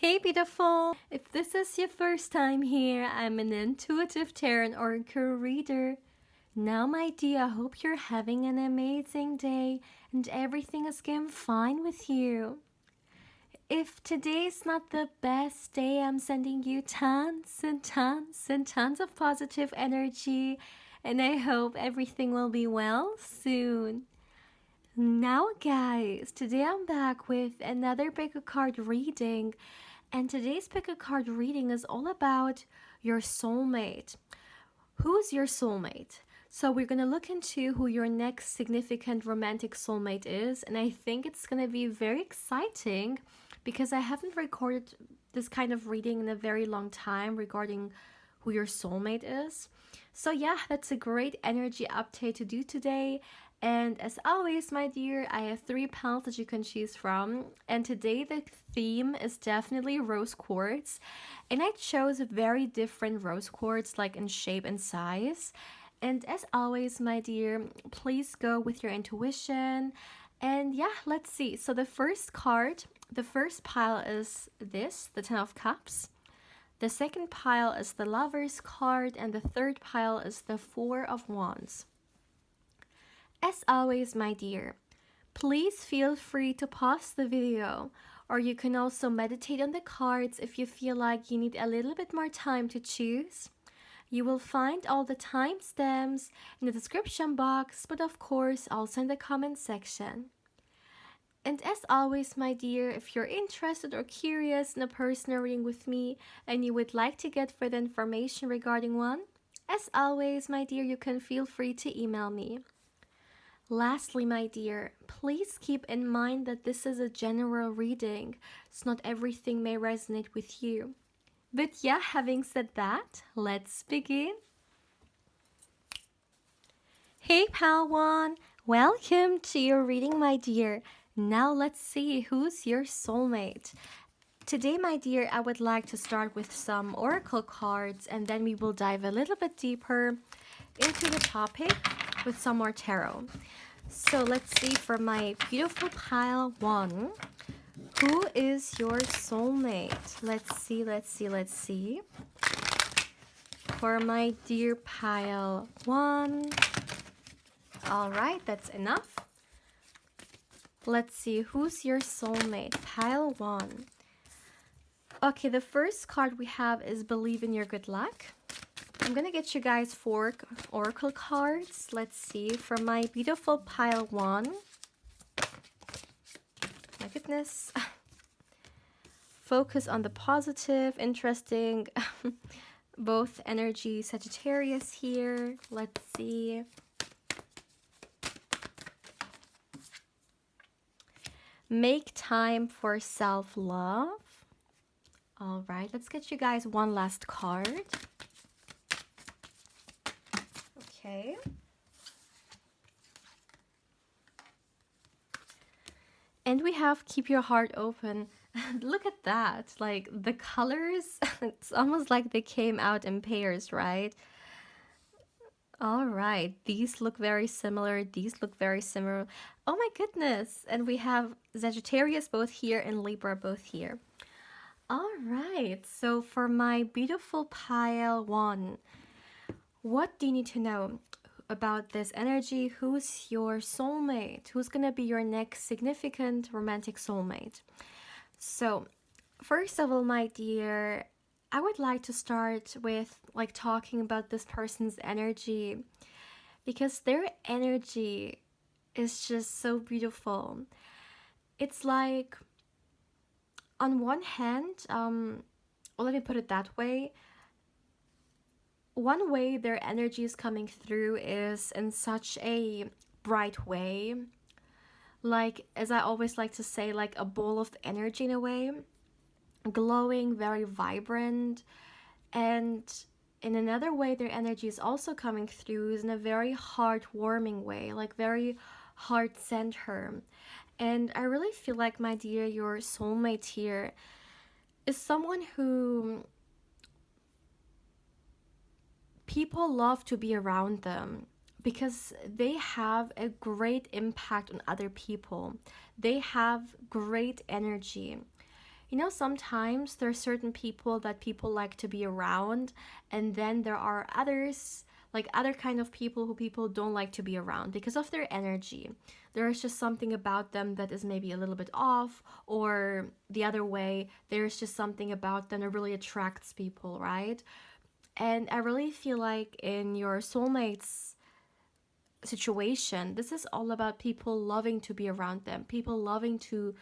Hey beautiful! If this is your first time here, I'm an intuitive tarot oracle reader. Now my dear, I hope you're having an amazing day and everything is going fine with you. If today's not the best day, I'm sending you tons and tons and tons of positive energy, and I hope everything will be well soon. Now guys, today I'm back with another pickacard reading, and today's pickacard reading is all about your soulmate. Who's your soulmate? So we're going to look into who your next significant romantic soulmate is, and I think it's going to be very exciting because I haven't recorded this kind of reading in a very long time regarding who your soulmate is. So yeah, that's a great energy update to do today. And as always, my dear, I have 3 palettes that you can choose from. And today the theme is definitely rose quartz. And I chose very different rose quartz, like in shape and size. And as always, my dear, please go with your intuition. And yeah, let's see. So the first card, the first pile is this, the 10 of Cups. The second pile is the Lover's card. And the third pile is the 4 of Wands. As always, my dear, please feel free to pause the video, or you can also meditate on the cards if you feel like you need a little bit more time to choose. You will find all the timestamps in the description box, but of course also in the comment section. And as always, my dear, if you're interested or curious in a personal reading with me and you would like to get further information regarding one, as always, my dear, you can feel free to email me. Lastly, my dear, please keep in mind that this is a general reading, so not everything may resonate with you. But yeah, having said that, let's begin. Hey pal one, welcome to your reading, my dear. Now let's see who's your soulmate. Today, my dear, I would like to start with some oracle cards, and then we will dive a little bit deeper into the topic with some more tarot. So let's see, for my beautiful pile 1, who is your soulmate? Let's see. For my dear pile 1. All right, that's enough. Let's see, who's your soulmate? Pile 1. Okay, the first card we have is Believe in Your Good Luck. I'm gonna get you guys 4 oracle cards. Let's see, for my beautiful pile 1. My goodness. Focus on the positive, interesting. Both energy Sagittarius here. Let's see. Make time for self-love. All right, let's get you guys one last card. Okay. And we have Keep Your Heart Open. Look at that. Like the colors, it's almost like they came out in pairs, right? All right. These look very similar. These look very similar. Oh my goodness. And we have Sagittarius both here and Libra both here. All right. So for my beautiful pile 1, what do you need to know about this energy? Who's your soulmate? Who's going to be your next significant romantic soulmate? So, first of all, my dear, I would like to start with talking about this person's energy, because their energy is just so beautiful. It's like, on one hand, let me put it that way. One way their energy is coming through is in such a bright way. Like, as I always like to say, like a ball of energy in a way. Glowing, very vibrant. And in another way, their energy is also coming through is in a very heartwarming way. Like very heart-centered. And I really feel like, my dear, your soulmate here is someone who people love to be around them because they have a great impact on other people. They have great energy. You know, sometimes there are certain people that people like to be around, and then there are others, like other kind of people who people don't like to be around because of their energy. There is just something about them that is maybe a little bit off, or the other way, there's just something about them that really attracts people, right? And I really feel like in your soulmates situation, this is all about people loving to be around them, people loving to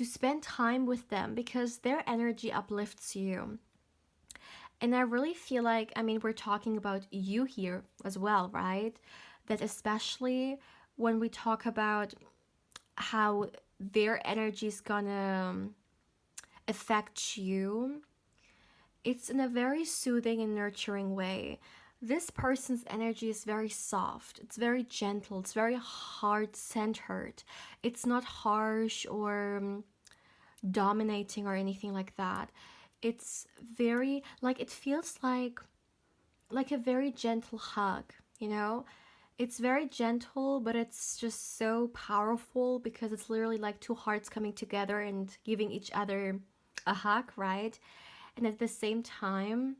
spend time with them because their energy uplifts you. And I really feel like, I mean, we're talking about you here as well, right? That especially when we talk about how their energy is gonna affect you, it's in a very soothing and nurturing way. This person's energy is very soft, it's very gentle, it's very heart centered. It's not harsh or dominating or anything like that. It's very, like, it feels like a very gentle hug, you know? It's very gentle, but it's just so powerful because it's literally like two hearts coming together and giving each other a hug, right? And at the same time,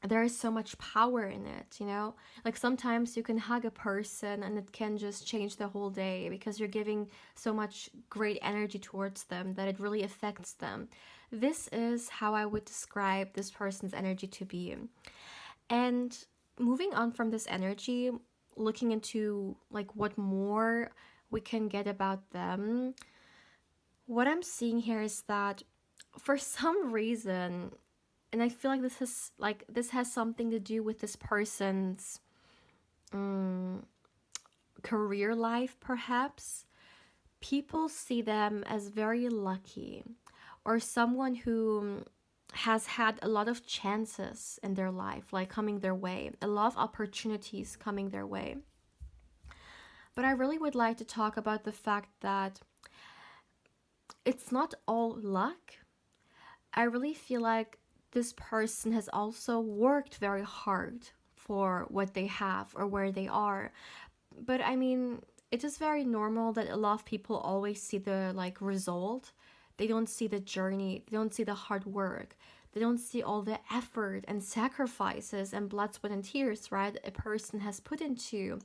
there is so much power in it, you know? Like sometimes you can hug a person and it can just change the whole day because you're giving so much great energy towards them that it really affects them. This is how I would describe this person's energy to be. And moving on from this energy, looking into like what more we can get about them, what I'm seeing here is that for some reason, and I feel like this has something to do with this person's career life, perhaps. People see them as very lucky, or someone who has had a lot of chances in their life, like coming their way, a lot of opportunities coming their way. But I really would like to talk about the fact that it's not all luck. I really feel like this person has also worked very hard for what they have or where they are. But I mean, it is very normal that a lot of people always see the like result. They don't see the journey, they don't see the hard work. They don't see all the effort and sacrifices and blood, sweat, and tears, right? A person has put into,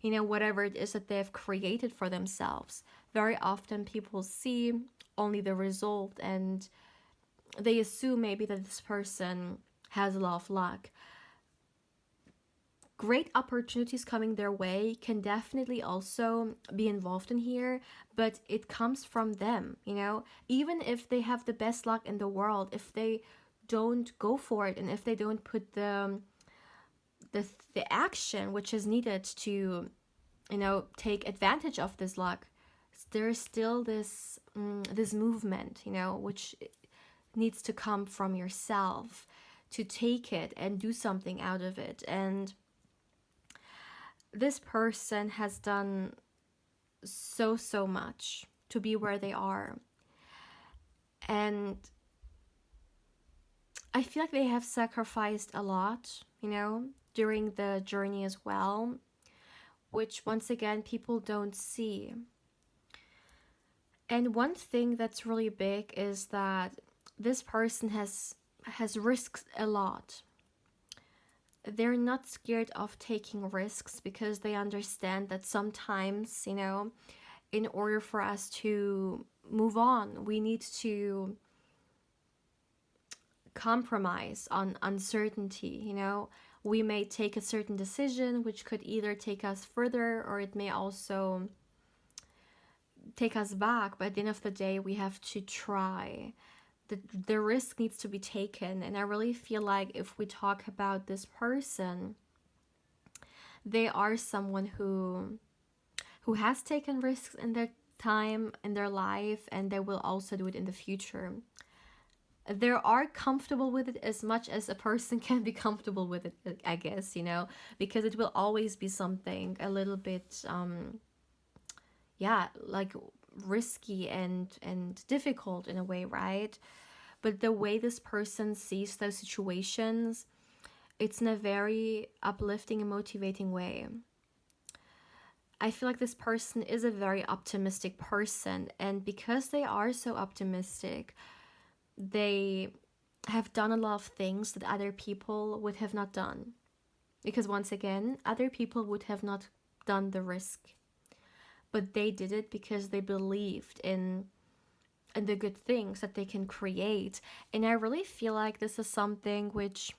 you know, whatever it is that they've created for themselves. Very often people see only the result and they assume maybe that this person has a lot of luck. Great opportunities coming their way can definitely also be involved in here, but it comes from them, you know? Even if they have the best luck in the world, if they don't go for it and if they don't put the action which is needed to, you know, take advantage of this luck, there's still this movement, you know, which needs to come from yourself to take it and do something out of it. And this person has done so much to be where they are. And I feel like they have sacrificed a lot, you know, during the journey as well, which once again people don't see. And one thing that's really big is that this person has risked a lot. They're not scared of taking risks because they understand that sometimes, you know, in order for us to move on, we need to compromise on uncertainty, you know. We may take a certain decision which could either take us further or it may also take us back, but at the end of the day we have to try. The risk needs to be taken. And I really feel like if we talk about this person, they are someone who has taken risks in their time, in their life, and they will also do it in the future. They are comfortable with it as much as a person can be comfortable with it, I guess, you know, because it will always be something a little bit like risky and difficult in a way, right? But the way this person sees those situations, it's in a very uplifting and motivating way. I feel like this person is a very optimistic person, and because they are so optimistic, they have done a lot of things that other people would have not done. Because once again, other people would have not done the risk, but they did it because they believed in the good things that they can create. And I really feel like this is something which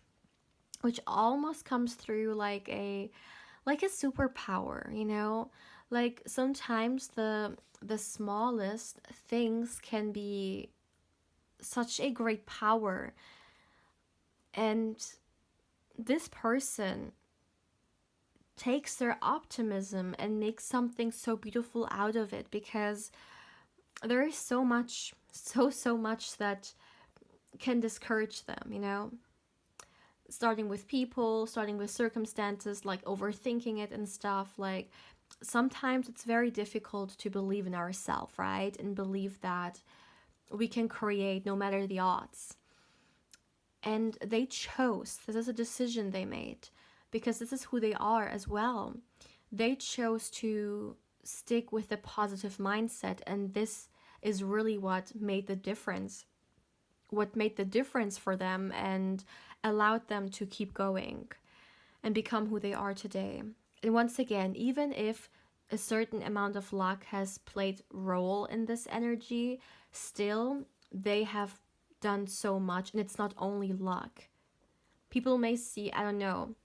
almost comes through like a superpower, you know? Like sometimes the smallest things can be such a great power. And this person takes their optimism and makes something so beautiful out of it, because there is so much, so much that can discourage them, you know? Starting with people, starting with circumstances, like overthinking it and stuff. Like sometimes it's very difficult to believe in ourselves, right? And believe that we can create no matter the odds. And they chose, this is a decision they made, because this is who they are as well. They chose to stick with the positive mindset, and this is really what made the difference. What made the difference for them and allowed them to keep going and become who they are today. And once again, even if a certain amount of luck has played role in this energy, still they have done so much, and it's not only luck. People may see, I don't know,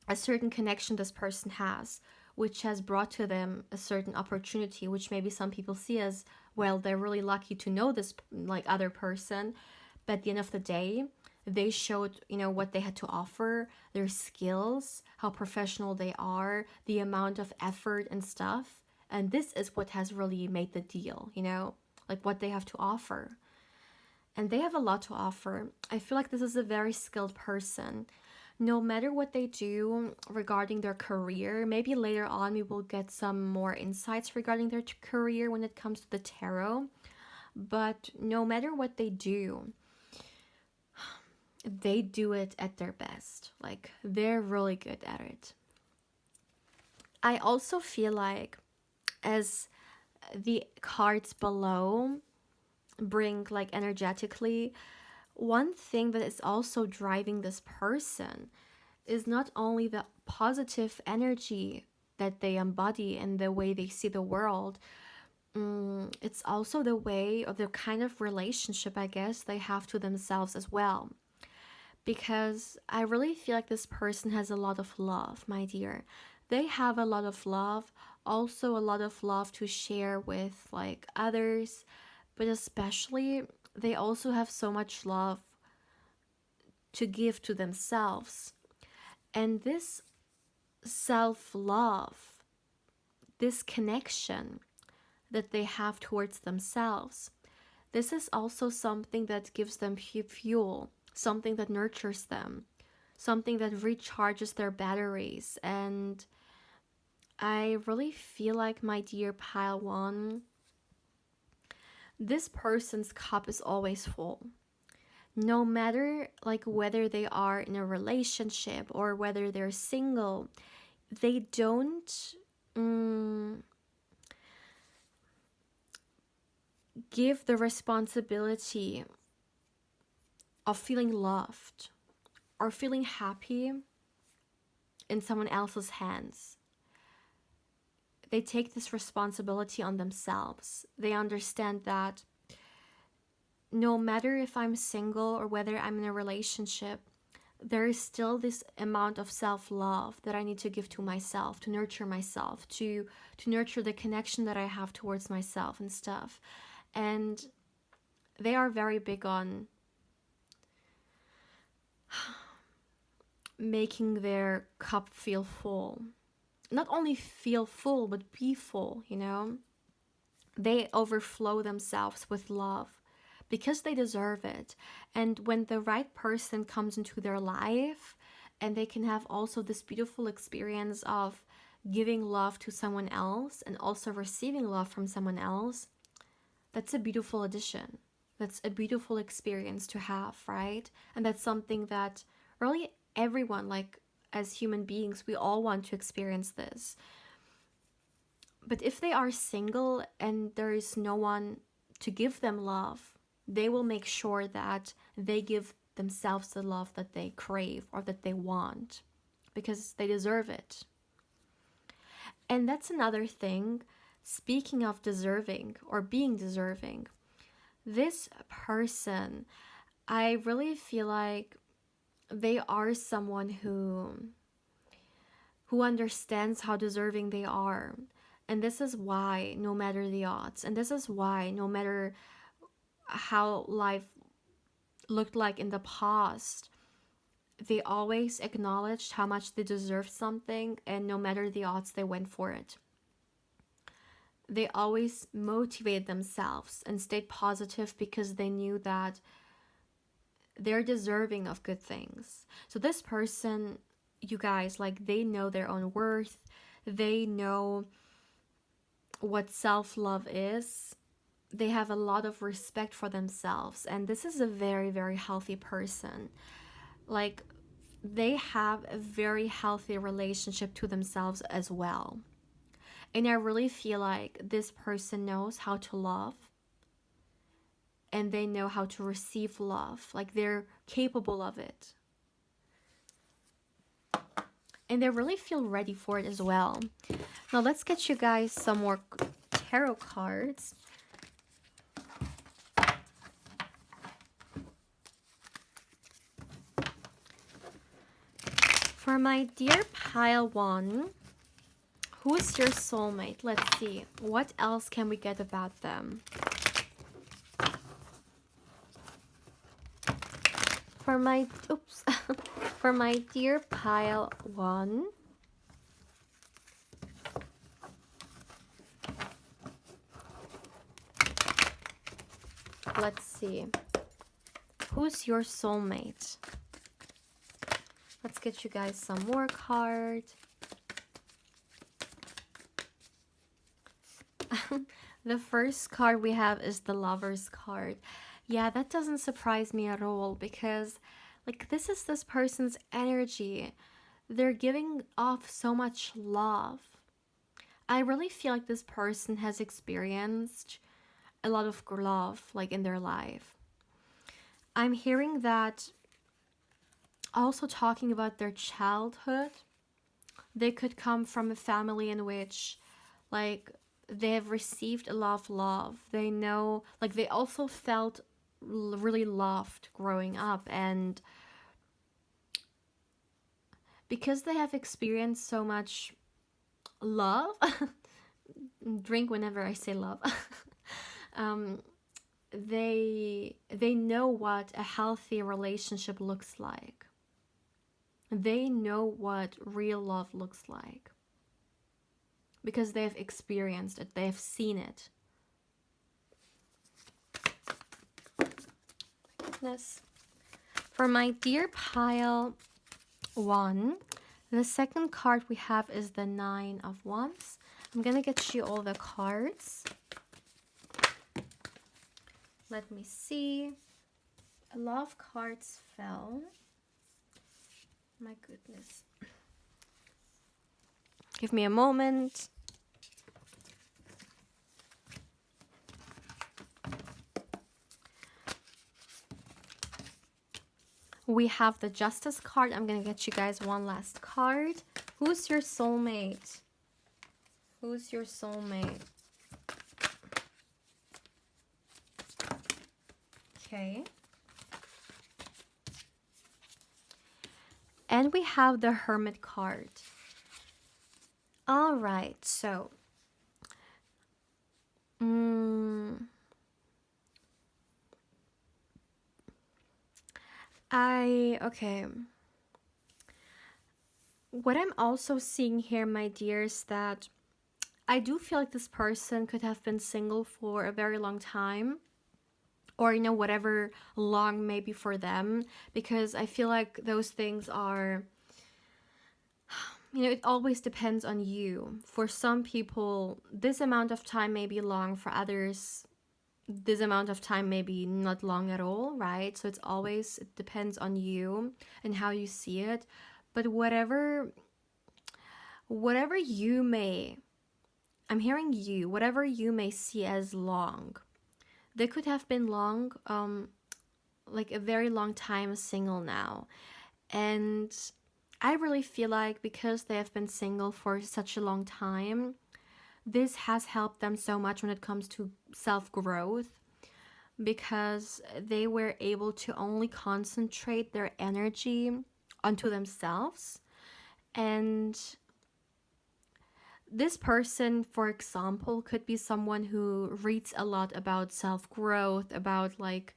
a certain connection this person has, which has brought to them a certain opportunity, which maybe some people see as, well, they're really lucky to know this like other person. But at the end of the day, they showed, you know, what they had to offer, their skills, how professional they are, the amount of effort and stuff. And this is what has really made the deal, you know, like what they have to offer. And they have a lot to offer. I feel like this is a very skilled person. No matter what they do regarding their career, maybe later on we will get some more insights regarding their career when it comes to the tarot. But no matter what they do it at their best. Like, they're really good at it. I also feel like, as the cards below bring, like, energetically, one thing that is also driving this person is not only the positive energy that they embody and the way they see the world, it's also the way, or the kind of relationship, I guess, they have to themselves as well. Because I really feel like this person has a lot of love, my dear. They have a lot of love, also a lot of love to share with like others, but especially they also have so much love to give to themselves. And this self-love, this connection that they have towards themselves, this is also something that gives them fuel, something that nurtures them, something that recharges their batteries. And I really feel like, my dear pile one, this person's cup is always full. No matter like whether they are in a relationship or whether they're single, they don't give the responsibility of feeling loved or feeling happy in someone else's hands. They take this responsibility on themselves. They understand that no matter if I'm single or whether I'm in a relationship, there is still this amount of self-love that I need to give to myself, to nurture myself, to nurture the connection that I have towards myself and stuff. And they are very big on making their cup feel full. Not only feel full, but be full, you know? They overflow themselves with love because they deserve it. And when the right person comes into their life, and they can have also this beautiful experience of giving love to someone else and also receiving love from someone else, that's a beautiful addition. That's a beautiful experience to have, right? And that's something that really everyone, like as human beings, we all want to experience this. But if they are single and there is no one to give them love, they will make sure that they give themselves the love that they crave or that they want, because they deserve it. And that's another thing. Speaking of deserving or being deserving, this person, I really feel like they are someone who understands how deserving they are. And this is why, no matter the odds, and this is why, no matter how life looked like in the past, they always acknowledged how much they deserved something, and no matter the odds, they went for it. They always motivated themselves and stayed positive because they knew that they're deserving of good things. So this person, you guys, like, they know their own worth. They know what self-love is. They have a lot of respect for themselves, and this is a very, very healthy person. Like, they have a very healthy relationship to themselves as well. And I really feel like this person knows how to love, and they know how to receive love. Like, they're capable of it. And they really feel ready for it as well. Now let's get you guys some more tarot cards. For my dear pile 1, who's your soulmate? Let's see. What else can we get about them? For my, for my dear pile 1, let's see. Who's your soulmate? Let's get you guys some more cards. The first card we have is the Lover's card. Yeah, that doesn't surprise me at all, because like, this is this person's energy. They're giving off so much love. I really feel like this person has experienced a lot of love, like, in their life. I'm hearing that also, talking about their childhood. They could come from a family in which, like, they have received a lot of love. They know, like, they also felt really loved growing up, and because they have experienced so much love, drink whenever I say love, they know what a healthy relationship looks like. They know what real love looks like, because they have experienced it, they have seen it. Goodness. For my dear pile 1, the second card we have is the 9 of Wands. I'm gonna get you all the cards. Let me see. A lot of cards fell. My goodness. Give me a moment. We have the Justice card. I'm gonna get you guys one last card. Who's your soulmate? Who's your soulmate? Okay. And we have the Hermit card. All right, so okay. What I'm also seeing here, my dear, is that I do feel like this person could have been single for a very long time, or, you know, whatever long maybe for them, because I feel like those things are, you know, it always depends on you. For some people, this amount of time may be long. For others, this amount of time may be not long at all, right? So it depends on you and how you see it. But whatever you may I'm hearing you, whatever you may see as long. They could have been long, like a very long time single now. And I really feel like because they have been single for such a long time, this has helped them so much when it comes to self-growth, because they were able to only concentrate their energy onto themselves. And this person, for example, could be someone who reads a lot about self-growth, about like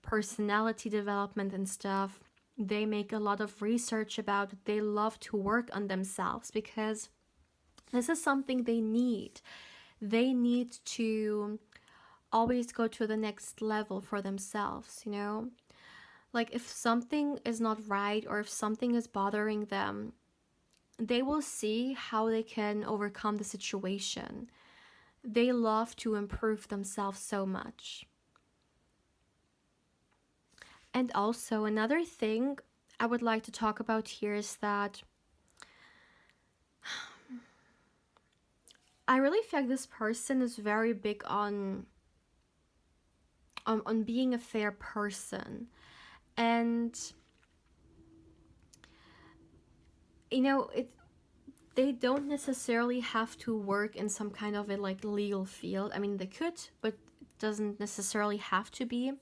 personality development and stuff. They make a lot of research about it. They love to work on themselves because this is something they need. They need to always go to the next level for themselves, you know? Like if something is not right or if something is bothering them, they will see how they can overcome the situation. They love to improve themselves so much. And also another thing I would like to talk about here is that I really feel like this person is very big on being a fair person. And you know, they don't necessarily have to work in some kind of a like legal field. I mean, they could, but it doesn't necessarily have to be.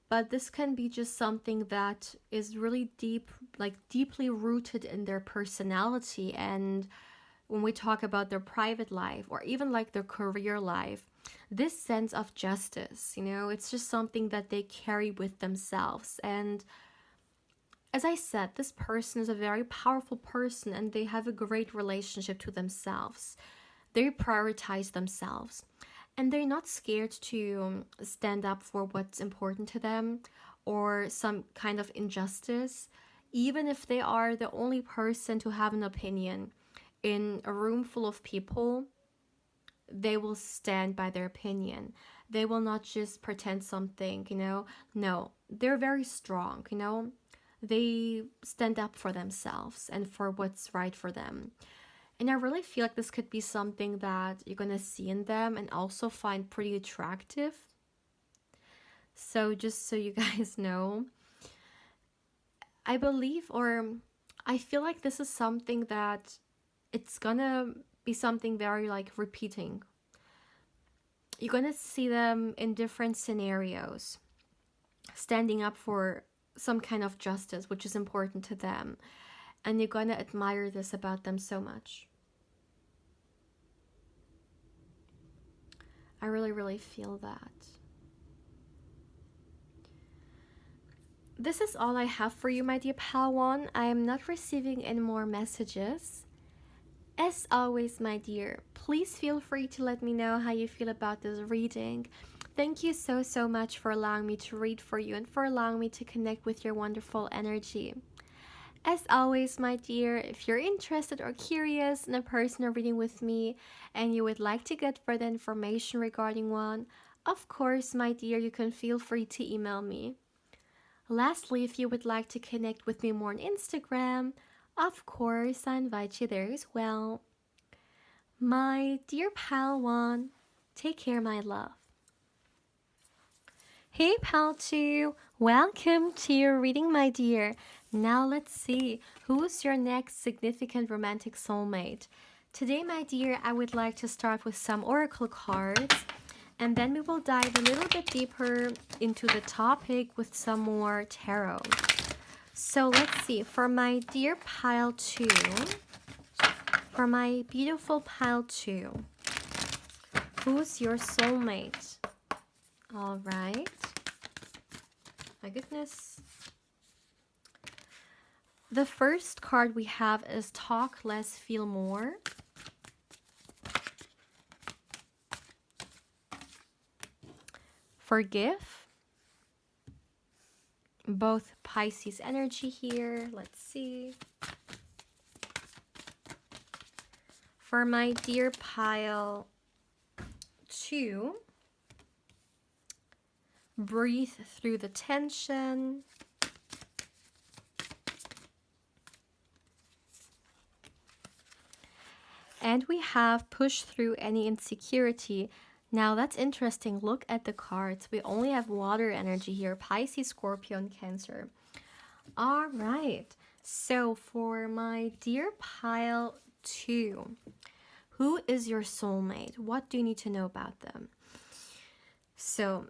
But this can be just something that is really deep, like deeply rooted in their personality. And when we talk about their private life or even like their career life, this sense of justice, you know, it's just something that they carry with themselves. And as I said, this person is a very powerful person and they have a great relationship to themselves. They prioritize themselves and they're not scared to stand up for what's important to them or some kind of injustice, even if they are the only person to have an opinion in a room full of people. They will stand by their opinion. They will not just pretend something, you know. No, they're very strong, you know. They stand up for themselves and for what's right for them. And I really feel like this could be something that you're going to see in them and also find pretty attractive. So just so you guys know, I believe, or I feel like this is something that it's gonna be something very like repeating. You're gonna see them in different scenarios, standing up for some kind of justice, which is important to them. And you're gonna admire this about them so much. I really, really feel that. This is all I have for you, my dear Padawan. I am not receiving any more messages. As always, my dear, please feel free to let me know how you feel about this reading. Thank you so much for allowing me to read for you and for allowing me to connect with your wonderful energy. As always, my dear, if you're interested or curious in a personal reading with me and you would like to get further information regarding one, of course, my dear, you can feel free to email me. Lastly, if you would like to connect with me more on Instagram, of course, I invite you there as well. My dear Padawan, take care, my love. Hey, Pal 2, welcome to your reading, my dear. Now let's see, who's your next significant romantic soulmate? Today, my dear, I would like to start with some oracle cards, and then we will dive a little bit deeper into the topic with some more tarot. So let's see, for my dear pile 2, for my beautiful pile 2, who's your soulmate? All right. My goodness. The first card we have is Talk Less, Feel More. Forgive. Both Pisces energy here. Let's see. For my dear pile 2, breathe through the tension. And we have push through any insecurity. Now that's interesting. Look at the cards. We only have water energy here: Pisces, Scorpio, and Cancer. All right. So for my dear pile 2, who is your soulmate? What do you need to know about them? So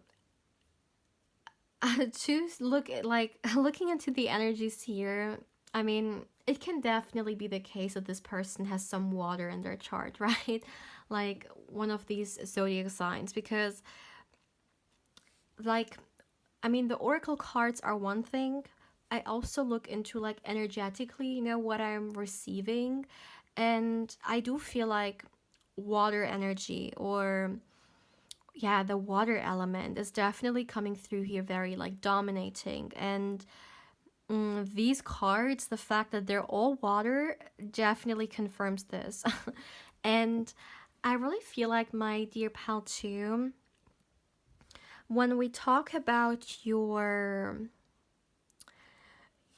to look at, like, looking into the energies here, I mean, it can definitely be the case that this person has some water in their chart, right? Like one of these zodiac signs, because, like, I mean, the oracle cards are one thing. I also look into, like, energetically, what I'm receiving. And I do feel like water energy, or yeah, the water element is definitely coming through here, very, like, dominating. And these cards, the fact that they're all water definitely confirms this. And I really feel like, my dear pal 2, when we talk about your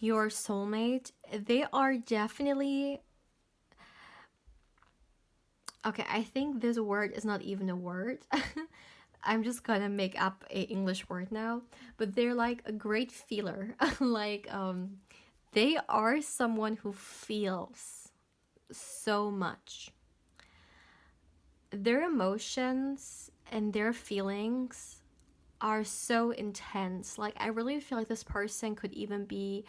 soulmate, they are definitely, okay, I think this word is not even a word. I'm just gonna make up a English word now, but they're like a great feeler. Like, they are someone who feels so much. Their emotions and their feelings are so intense. Like, I really feel like this person could even be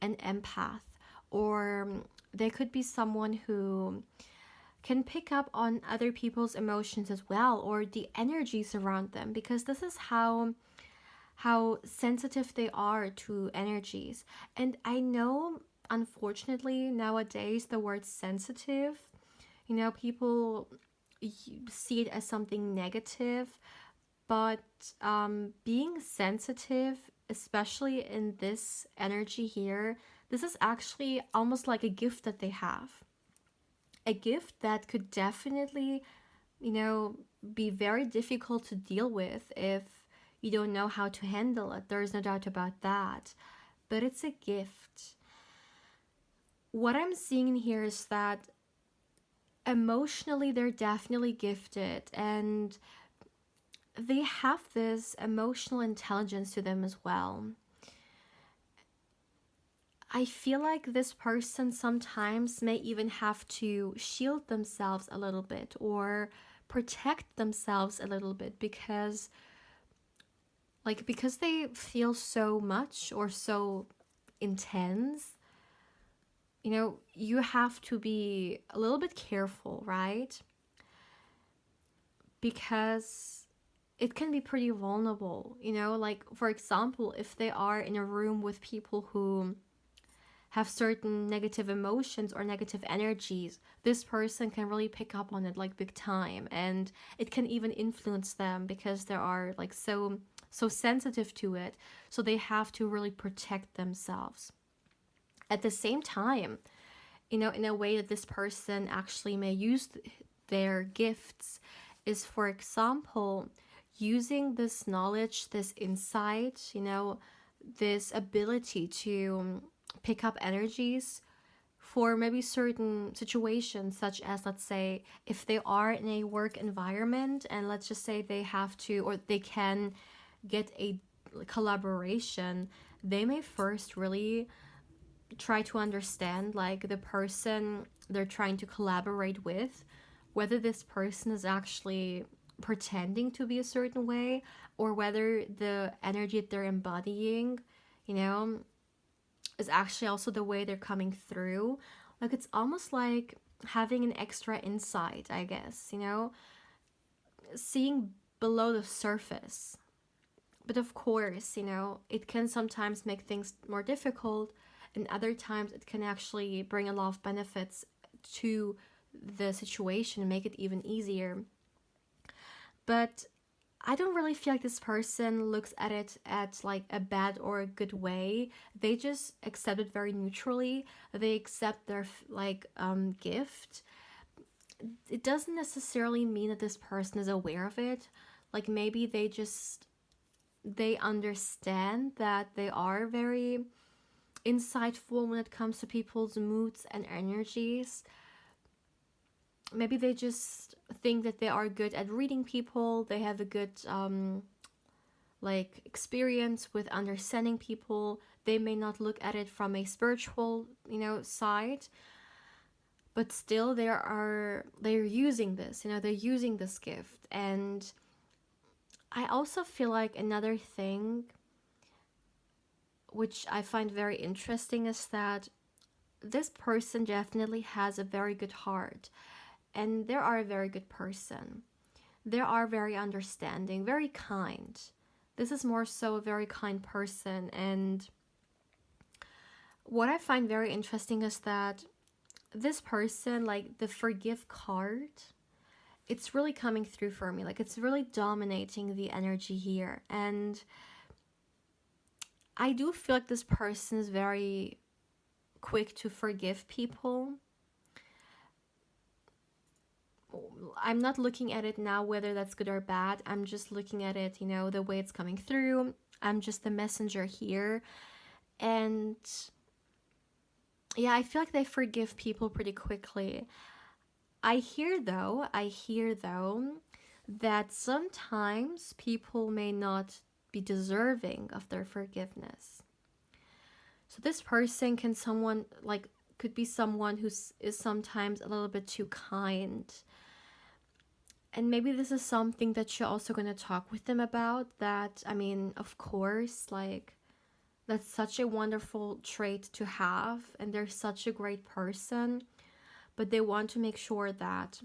an empath, or they could be someone who can pick up on other people's emotions as well, or the energies around them, because this is how sensitive they are to energies. And I know, unfortunately, nowadays the word sensitive, people see it as something negative, but being sensitive, especially in this energy here, this is actually almost like a gift that they have. A gift that could definitely, be very difficult to deal with if you don't know how to handle it. There's no doubt about that. But it's a gift. What I'm seeing here is that emotionally, they're definitely gifted, and they have this emotional intelligence to them as well. I feel like this person sometimes may even have to shield themselves a little bit, or protect themselves a little bit, because they feel so much, or so intense. You have to be a little bit careful, right? Because it can be pretty vulnerable, like, for example, if they are in a room with people who have certain negative emotions or negative energies, this person can really pick up on it, like, big time, and it can even influence them, because they are, like, so sensitive to it. So they have to really protect themselves. At the same time, in a way that this person actually may use their gifts is, for example, using this knowledge, this insight, this ability to pick up energies for maybe certain situations, such as, let's say, if they are in a work environment, and let's just say they have to, or they can get a collaboration, they may first really try to understand, like, the person they're trying to collaborate with, whether this person is actually pretending to be a certain way, or whether the energy that they're embodying, is actually also the way they're coming through. Like, it's almost like having an extra insight, I guess, seeing below the surface. But of course, it can sometimes make things more difficult, and other times it can actually bring a lot of benefits to the situation and make it even easier. But I don't really feel like this person looks at it at, like, a bad or a good way. They just accept it very neutrally. They accept their, like, gift. It doesn't necessarily mean that this person is aware of it. Like, maybe they understand that they are very insightful when it comes to people's moods and energies. maybe they just think that they are good at reading people. They have a good like experience with understanding people. They may not look at it from a spiritual, side, but still they're using this, they're using this gift. And I also feel like another thing which I find very interesting is that this person definitely has a very good heart, and they are a very good person. They are very understanding, very kind. This is more so a very kind person. And what I find very interesting is that this person, like the forgive card, it's really coming through for me. Like, it's really dominating the energy here. And I do feel like this person is very quick to forgive people. I'm not looking at it now whether that's good or bad. I'm just looking at it, the way it's coming through. I'm just the messenger here. And yeah, I feel like they forgive people pretty quickly. I hear though that sometimes people may not be deserving of their forgiveness. So this person could be someone who is sometimes a little bit too kind. And maybe this is something that you're also going to talk with them about. That, I mean, of course, like, that's such a wonderful trait to have, and they're such a great person, but they want to make sure that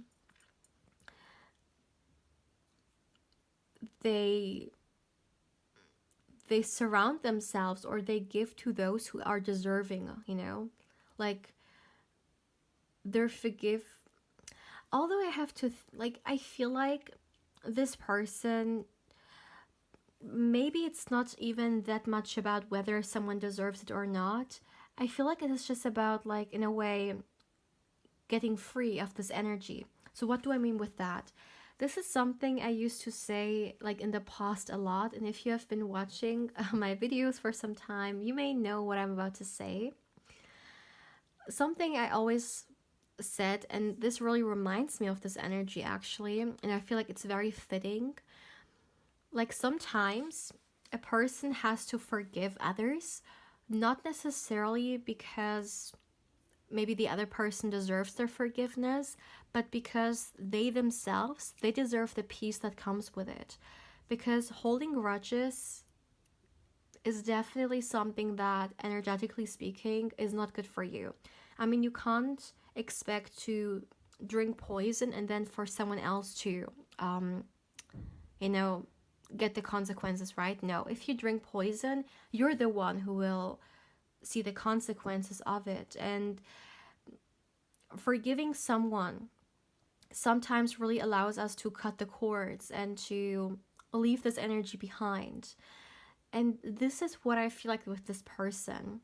they surround themselves, or they give to those who are deserving, like they're forgive. Although I have to I feel like this person, maybe it's not even that much about whether someone deserves it or not. I feel like it is just about, like, in a way, getting free of this energy. So what do I mean with that? This is something I used to say, like, in the past a lot. And if you have been watching my videos for some time, you may know what I'm about to say. Something I always said, and this really reminds me of this energy, actually, and I feel like it's very fitting. Like, sometimes a person has to forgive others, not necessarily because maybe the other person deserves their forgiveness, but because they themselves, they deserve the peace that comes with it. Because holding grudges is definitely something that, energetically speaking, is not good for you. I mean, you can't expect to drink poison and then for someone else to, get the consequences, right? No, if you drink poison, you're the one who will see the consequences of it. And forgiving someone sometimes really allows us to cut the cords and to leave this energy behind. And this is what I feel like with this person.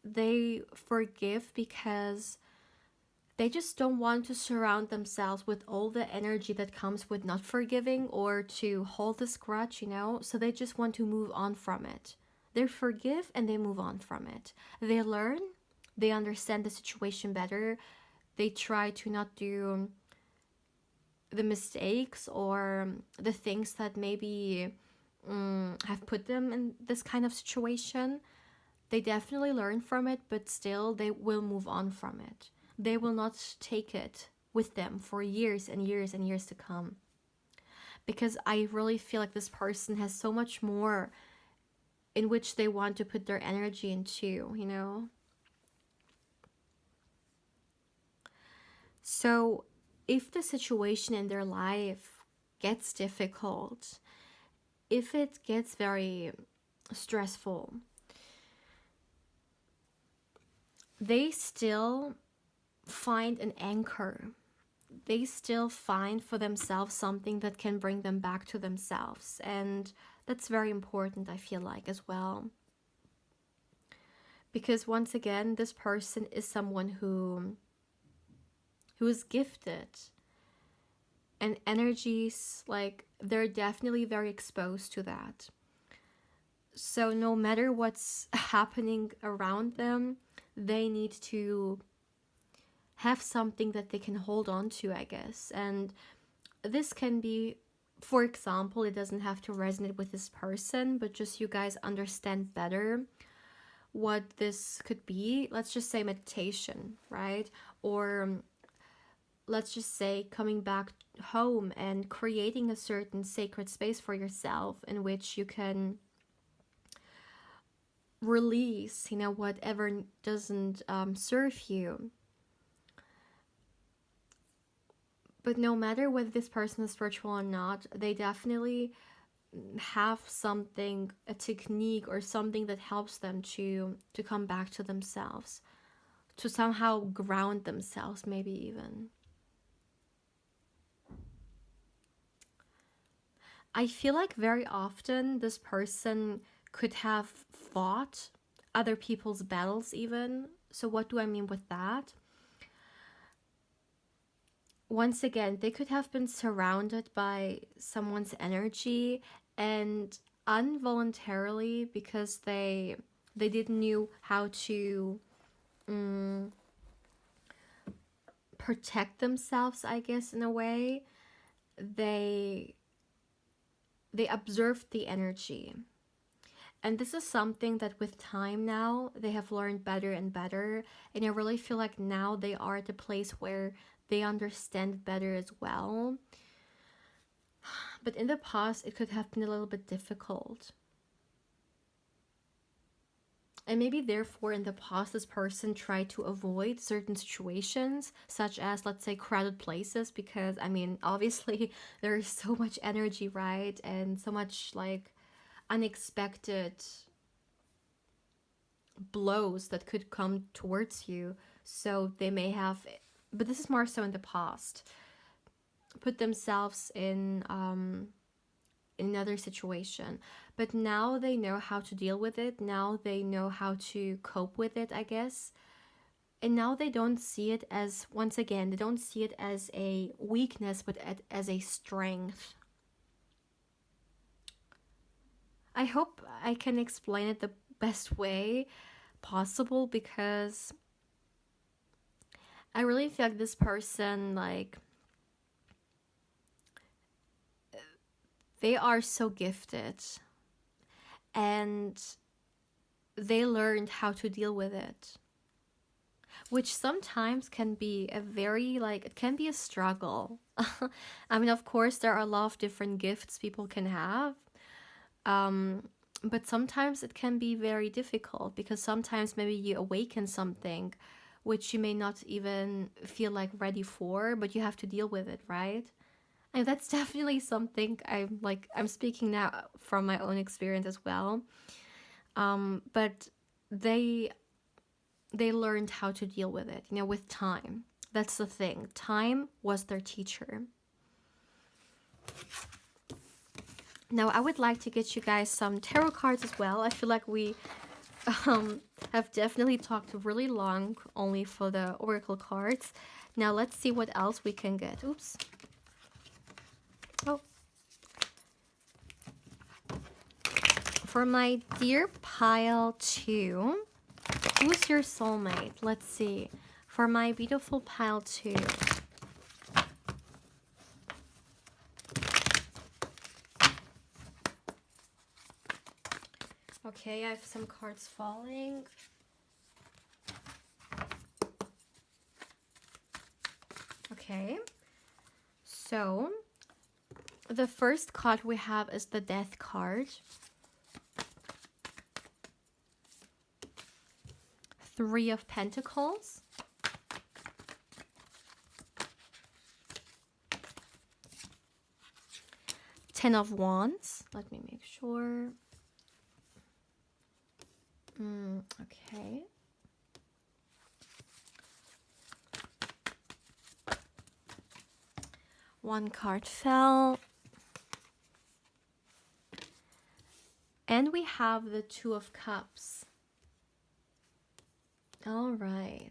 They forgive because they just don't want to surround themselves with all the energy that comes with not forgiving, or to hold this grudge, so they just want to move on from it. They forgive and they move on from it. They learn, they understand the situation better, they try to not do the mistakes or the things that maybe have put them in this kind of situation. They definitely learn from it, but still they will move on from it. They will not take it with them for years and years and years to come. Because I really feel like this person has so much more in which they want to put their energy into. So if the situation in their life gets difficult, if it gets very stressful, they still find an anchor. They still find for themselves something that can bring them back to themselves. And that's very important, I feel like, as well. Because once again, this person is someone who is gifted. And energies, like, they're definitely very exposed to that. So no matter what's happening around them, they need to have something that they can hold on to, I guess. And this can be, for example, it doesn't have to resonate with this person, but just you guys understand better what this could be. Let's just say meditation, right? Or let's just say coming back home and creating a certain sacred space for yourself in which you can release, you know, whatever doesn't serve you. But no matter whether this person is spiritual or not, they definitely have something, a technique or something that helps them to come back to themselves, to somehow ground themselves, maybe even. I feel like very often this person could have fought other people's battles even. So what do I mean with that? Once again, they could have been surrounded by someone's energy, and involuntarily, because they didn't know how to protect themselves, I guess, in a way, they observed the energy. And this is something that with time now, they have learned better and better. And I really feel like now they are at a place where they understand better as well. But in the past, it could have been a little bit difficult. And maybe therefore in the past, this person tried to avoid certain situations, such as, let's say, crowded places, because, I mean, obviously there is so much energy, right? And so much like unexpected blows that could come towards you. So they may have, but this is more so in the past, put themselves in another situation. But now they know how to deal with it. Now they know how to cope with it, I guess. And now they don't see it as, once again, they don't see it as a weakness, but as a strength. I hope I can explain it the best way possible, because I really feel like this person, like, they are so gifted and they learned how to deal with it, which sometimes can be a very, like, it can be a struggle. I mean, of course, there are a lot of different gifts people can have. But sometimes it can be very difficult, because sometimes maybe you awaken something which you may not even feel like ready for, but you have to deal with it, right? And that's definitely something I'm speaking now from my own experience as well. But they learned how to deal with it, you know, with time. That's the thing. Time was their teacher. Now, I would like to get you guys some tarot cards as well. I feel like we have definitely talked really long only for the oracle cards. Now, let's see what else we can get. Oops. Oh. For my dear pile 2, who's your soulmate? Let's see. For my beautiful pile 2. Okay, I have some cards falling. Okay, so the first card we have is the Death card. 3 of Pentacles. Ten of Wands. Let me make sure. Okay. One card fell. And we have the Two of Cups. All right.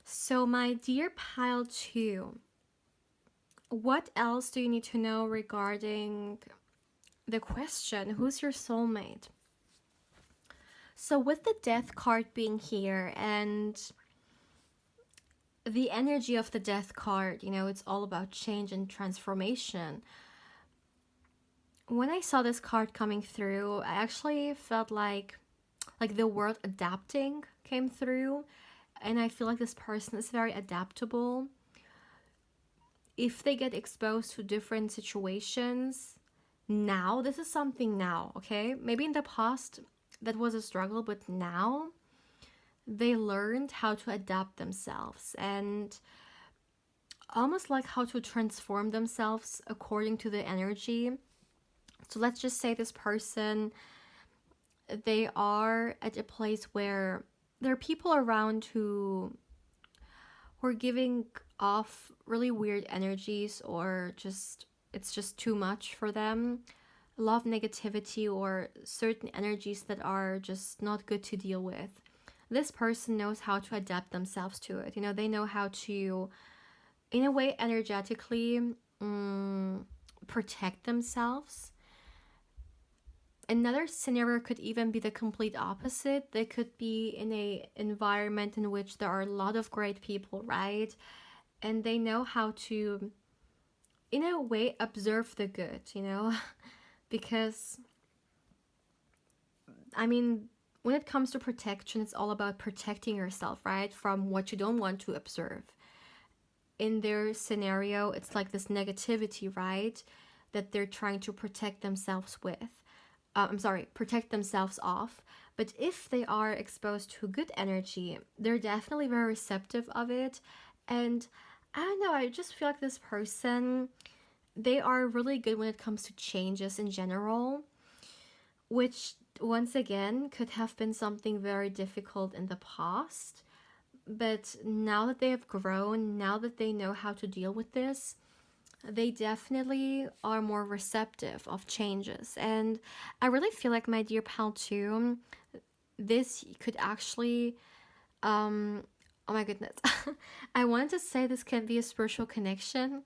So my dear pile 2, what else do you need to know regarding the question, who's your soulmate? So with the Death card being here, and the energy of the death card, you know, it's all about change and transformation. When I saw this card coming through, I actually felt like the word adapting came through, and I feel like this person is very adaptable. If they get exposed to different situations now, this is something now, okay? Maybe in the past that was a struggle, but now they learned how to adapt themselves and almost like how to transform themselves according to the energy. So let's just say this person, they are at a place where there are people around who are giving off really weird energies, or just it's just too much for them. A lot of negativity or certain energies that are just not good to deal with. This person knows how to adapt themselves to it. You know, they know how to, in a way, energetically protect themselves. Another scenario could even be the complete opposite. They could be in a environment in which there are a lot of great people, right? And they know how to, in a way, observe the good, you know? Because, I mean, when it comes to protection, it's all about protecting yourself, right? From what you don't want to observe. In their scenario, it's like this negativity, right? That they're trying to protect themselves with. Protect themselves off. But if they are exposed to good energy, they're definitely very receptive of it. And I don't know, I just feel like this person, they are really good when it comes to changes in general, which once again could have been something very difficult in the past. But now that they have grown, now that they know how to deal with this, they definitely are more receptive of changes. And I really feel like, my dear pal, too, this could actually, oh my goodness. I wanted to say this can be a spiritual connection.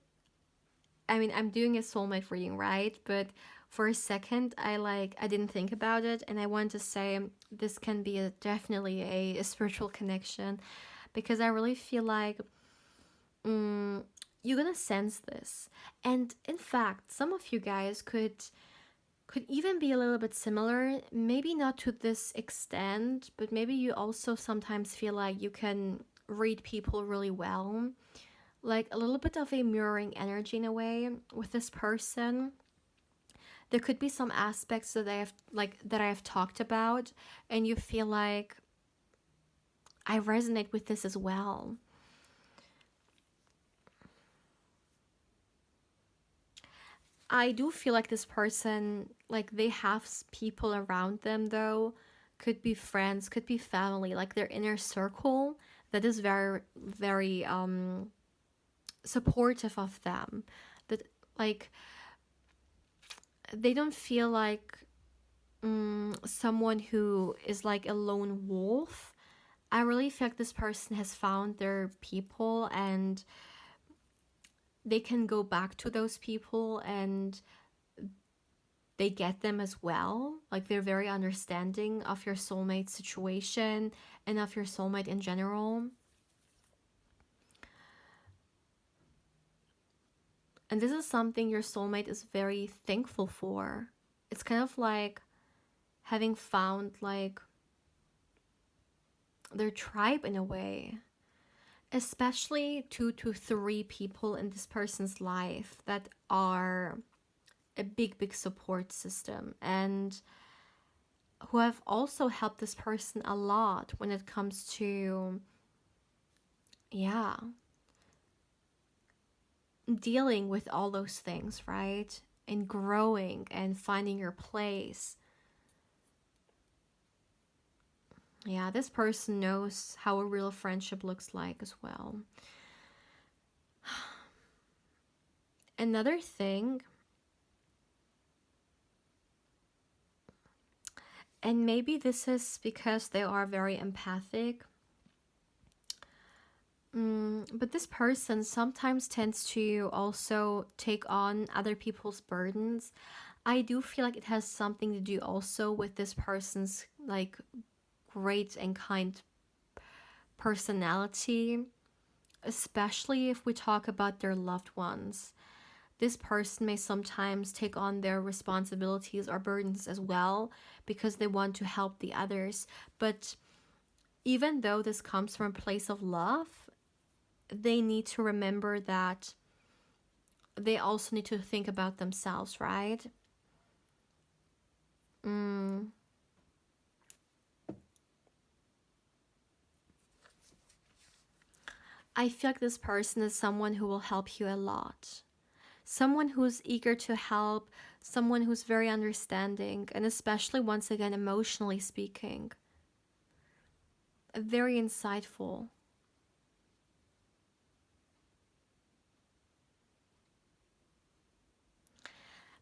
I mean, I'm doing a soulmate reading, right? But for a second, I didn't think about it, and I wanted to say this can be definitely a spiritual connection, because I really feel like you're gonna sense this. And in fact, some of you guys could even be a little bit similar, maybe not to this extent, but maybe you also sometimes feel like you can read people really well, like a little bit of a mirroring energy in a way with this person. There could be some aspects that I have talked about, and you feel like I resonate with this as well. I do feel like this person, like they have people around them though, could be friends, could be family, like their inner circle that is very, very supportive of them. That, like, they don't feel like someone who is like a lone wolf. I really feel like this person has found their people, and they can go back to those people and they get them as well. Like, they're very understanding of your soulmate situation and of your soulmate in general. And this is something your soulmate is very thankful for. It's kind of like having found like their tribe in a way. Especially 2 to 3 people in this person's life that are a big, big support system, and who have also helped this person a lot when it comes to, yeah, dealing with all those things, right? And growing and finding your place. Yeah, this person knows how a real friendship looks like as well. Another thing, and maybe this is because they are very empathic, but this person sometimes tends to also take on other people's burdens. I do feel like it has something to do also with this person's like great and kind personality. especially if we talk about their loved ones. This person may sometimes take on their responsibilities or burdens as well because they want to help the others. But even though this comes from a place of love, they need to remember that they also need to think about themselves, right? I feel like this person is someone who will help you a lot. Someone who's eager to help, someone who's very understanding, and especially, once again, emotionally speaking, very insightful.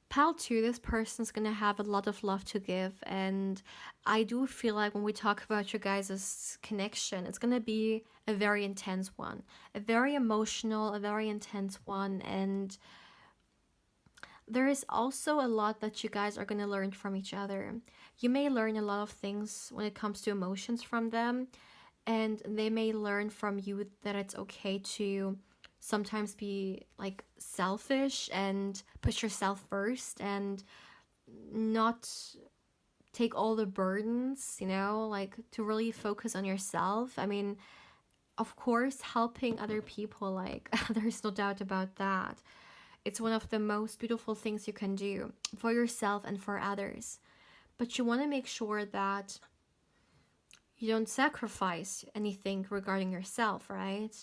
Pal 2, this person's gonna have a lot of love to give, and I do feel like when we talk about your guys' connection, it's gonna be a very intense one, a very emotional, a very intense one, and there is also a lot that you guys are gonna learn from each other. You may learn a lot of things when it comes to emotions from them, and they may learn from you that it's okay to sometimes be like selfish and put yourself first and not take all the burdens, like to really focus on yourself. I mean, of course, helping other people, like, there's no doubt about that. It's one of the most beautiful things you can do for yourself and for others. But you want to make sure that you don't sacrifice anything regarding yourself, right?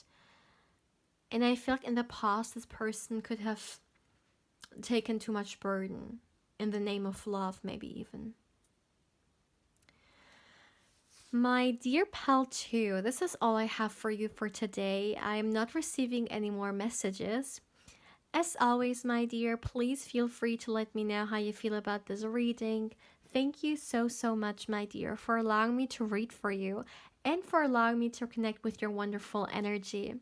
And I feel like in the past, this person could have taken too much burden in the name of love, maybe even. My dear pal 2, this is all I have for you for today. I'm not receiving any more messages. As always, my dear, please feel free to let me know how you feel about this reading. Thank you so, so much, my dear, for allowing me to read for you and for allowing me to connect with your wonderful energy.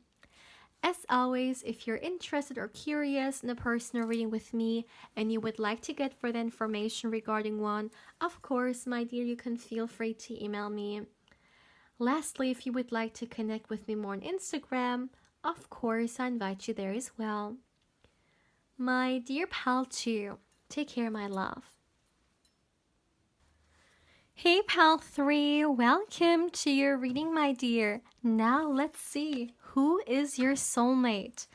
As always, if you're interested or curious in a personal reading with me and you would like to get further information regarding one, of course, my dear, you can feel free to email me. Lastly, if you would like to connect with me more on Instagram, of course, I invite you there as well. My dear pal 2, take care, my love. Hey pal 3, welcome to your reading, my dear. Now let's see, who is your soulmate?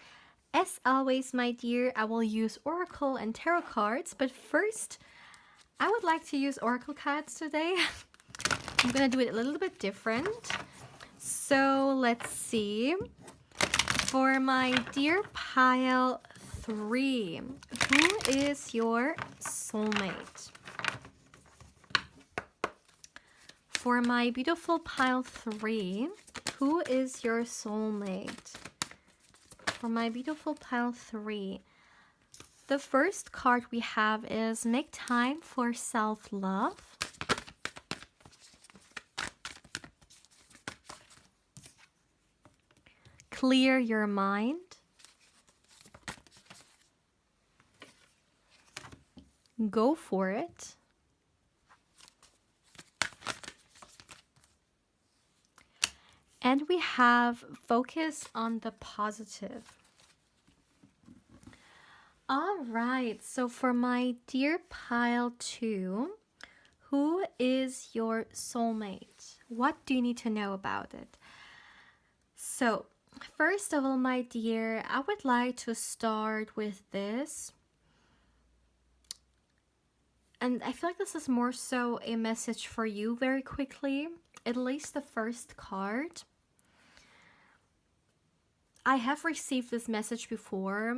As always, my dear, I will use oracle and tarot cards, but first, I would like to use oracle cards today. I'm gonna do it a little bit different. So let's see. For my dear pile 3, who is your soulmate? For my beautiful pile 3, who is your soulmate? For my beautiful pile 3, the first card we have is make time for self-love. Clear your mind. Go for it. And we have focus on the positive. All right, so for my dear pile 2, who is your soulmate? What do you need to know about it? So, first of all, my dear, I would like to start with this. And I feel like this is more so a message for you very quickly, at least the first card. I have received this message before,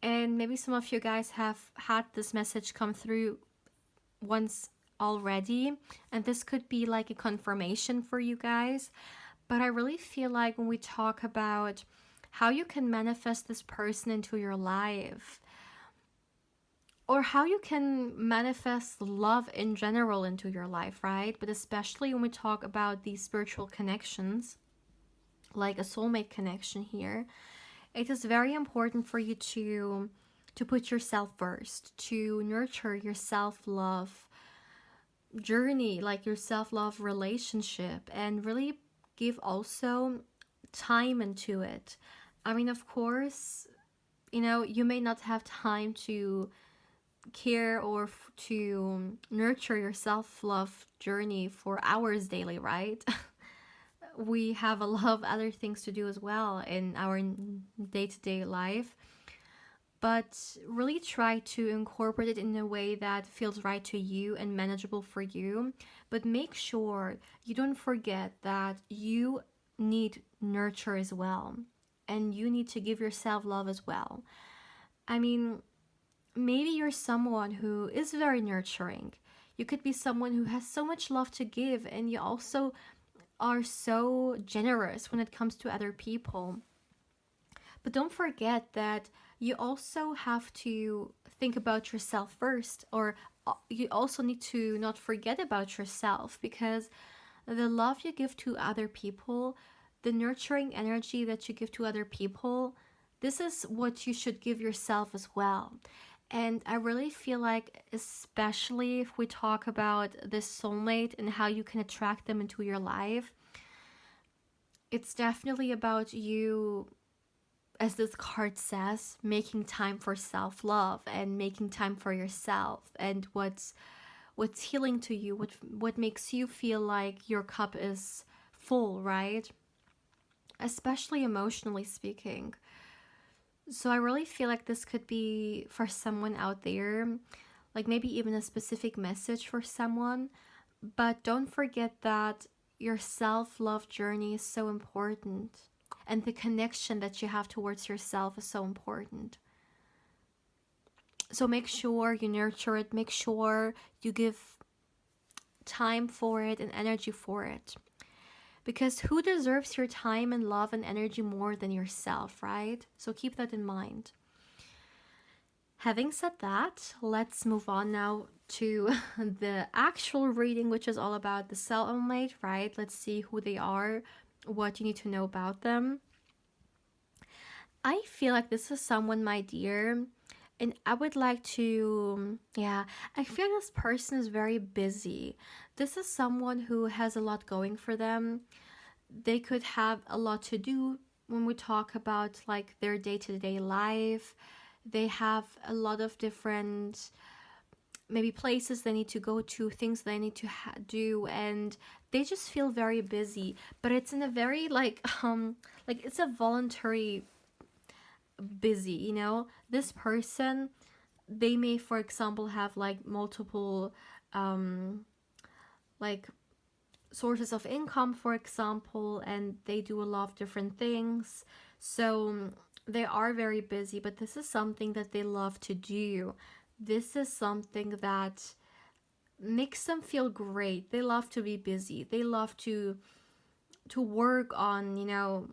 and maybe some of you guys have had this message come through once already, and this could be like a confirmation for you guys. But I really feel like when we talk about how you can manifest this person into your life, or how you can manifest love in general into your life, right? But especially when we talk about these spiritual connections, like a soulmate connection here, it is very important for you to put yourself first, to nurture your self-love journey, like your self-love relationship, and really give also time into it. I mean, of course, you may not have time to care or to nurture your self-love journey for hours daily, right? We have a lot of other things to do as well in our day-to-day life, but really try to incorporate it in a way that feels right to you and manageable for you. But make sure you don't forget that you need nurture as well, and you need to give yourself love as well. I mean, maybe you're someone who is very nurturing. You could be someone who has so much love to give, and you also are so generous when it comes to other people. But don't forget that you also have to think about yourself first, or you also need to not forget about yourself, because the love you give to other people, the nurturing energy that you give to other people, this is what you should give yourself as well. And I really feel like, especially if we talk about this soulmate and how you can attract them into your life, it's definitely about you, as this card says, making time for self-love and making time for yourself, and what's healing to you, what makes you feel like your cup is full, right? Especially emotionally speaking. So I really feel like this could be for someone out there, like maybe even a specific message for someone. But don't forget that your self-love journey is so important, and the connection that you have towards yourself is so important. So make sure you nurture it, make sure you give time for it and energy for it. Because who deserves your time and love and energy more than yourself, right? So keep that in mind. Having said that, let's move on now to the actual reading, which is all about the soulmate, right? Let's see who they are, what you need to know about them. I feel like this is someone, my dear, and I would like to, I feel like this person is very busy. This is someone who has a lot going for them. They could have a lot to do when we talk about like their day-to-day life. They have a lot of different maybe places they need to go to, things they need to do, and they just feel very busy. But it's in a very like it's a voluntary busy, This person, they may, for example, have like multiple like sources of income, for example, and they do a lot of different things. So they are very busy, but this is something that they love to do. This is something that makes them feel great. They love to be busy. They love to work on,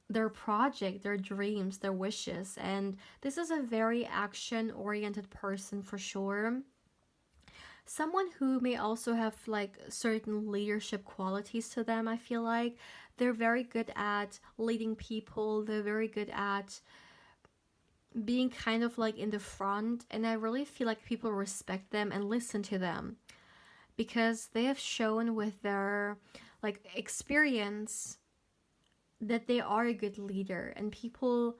their project, their dreams, their wishes. And this is a very action-oriented person for sure. Someone who may also have like certain leadership qualities to them. I feel like they're very good at leading people. They're very good at being kind of like in the front, and I really feel like people respect them and listen to them, because they have shown with their like experience that they are a good leader, and people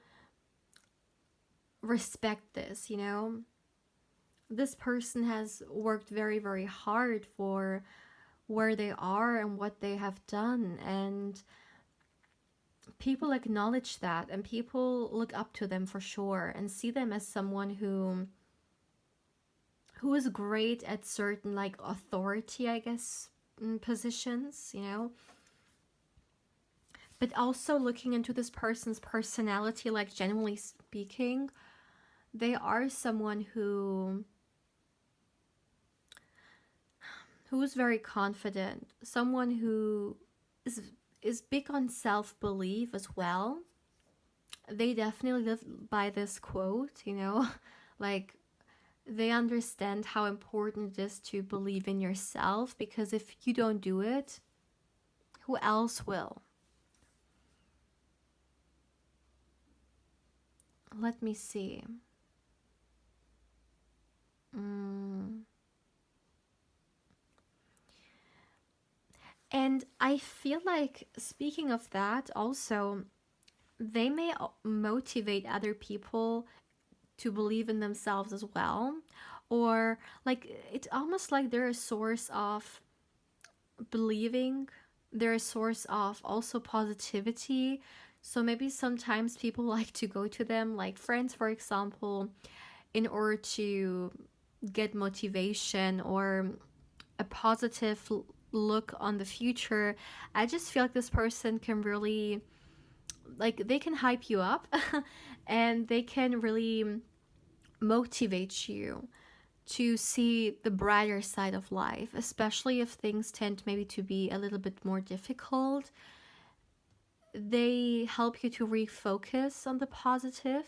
respect this. This person has worked very, very hard for where they are and what they have done, and people acknowledge that, and people look up to them for sure and see them as someone who is great at certain like authority, I guess, positions, But also looking into this person's personality, like generally speaking, they are someone who is very confident, someone who is big on self-belief as well. They definitely live by this quote, like they understand how important it is to believe in yourself, because if you don't do it, who else will? Let me see. And I feel like, speaking of that, also, they may motivate other people to believe in themselves as well. Or, like, it's almost like they're a source of believing, they're a source of also positivity. So maybe sometimes people like to go to them, like friends, for example, in order to get motivation or a positive look on the future. I just feel like this person can really, like, they can hype you up and they can really motivate you to see the brighter side of life, especially if things tend maybe to be a little bit more difficult. They help you to refocus on the positive,